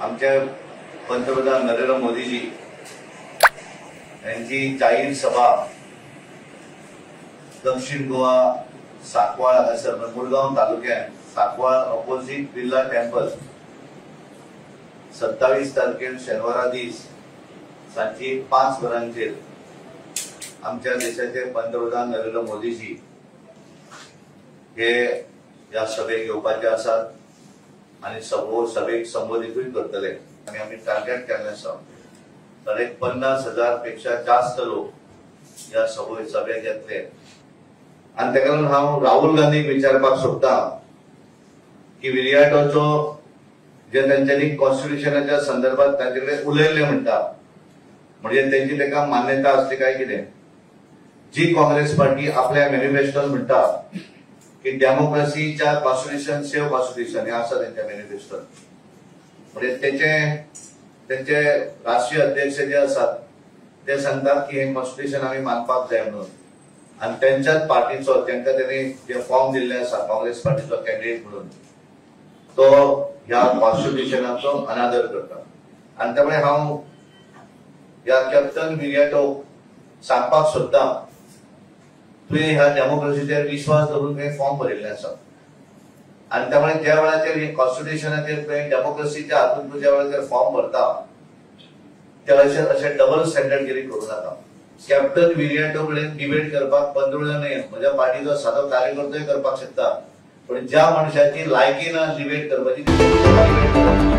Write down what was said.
आमचे पंतप्रधान नरेंद्र मोदीजी यांची जाहीर सभा दक्षिण गोवा सांकवाळ हांगासर मुरगांव तालुक्यात सांकवाळ ऑपोजिट बिर्ला टेम्पल 27 तारखेर शेनवारा दीस सांची 5 वरांचेर आमच्या देशाचे पंतप्रधान नरेंद्र मोदीजी हे या सभेक येवपाचे आसात आणि सभेक संबोधितूय करतले आणि आम्ही टार्गेट केल्लें आसा 50,000 पेक्षा जास्त लोक या सभेक येतले आणि ताका लागून हांव राहुल गांधीक विचारपाक सोदता की विरियाटोचो जे तांच्यांनी कॉन्स्टिट्यूशनाच्या संदर्भात तांचे कडेन उलयल्लें म्हणटा म्हणजे त्यांची ताका मान्यता आसली काय कितें जी काँग्रेस पार्टी आपल्या मॅनिफेस्टोन म्हणटा की डेमोक्रेसीच्या कॉन्स्टिट्यूशन सेव कॉन्स्टिट्यूशन हे आसा त्यांच्या मॅनिफेस्टोन म्हणजे त्यांचे राष्ट्रीय अध्यक्ष जे आसात ते सांगतात की हे कॉन्स्टिट्यूशन आम्ही मानपाक जाय म्हणून आणि त्यांच्याच पार्टीचो तांकां त्यांनी जे फॉर्म दिल्ले आसा काँग्रेस पार्टीचो कॅन्डिडेट म्हणून तो ह्या कॉन्स्टिट्यूशनाचो अनादर करता आणि त्यामुळे हांव ह्या कॅप्टन विरियाटोक सांगपाक सोदता तुवें ह्या डेमोक्रेसीचेर विश्वास दवरून तुवें फॉर्म भरिल्ले आसा आणि त्यामुळे ज्या वेळाचेर कॉन्स्टिट्यूशनाचेर तुवें डेमोक्रेसीच्या हातून तूं ज्या वेळाचेर फॉर्म भरता त्या वेळाचेर अशें डबल स्टँडर्डगिरी करूं नाका कॅप्टन विरियाटो कडेन डिबेट करपाक पंतप्रधान म्हज्या पार्टीचो सादो कार्यकर्तोय करपाक शकता पण ज्या मनशाची लायकी ना डिबेट करपाची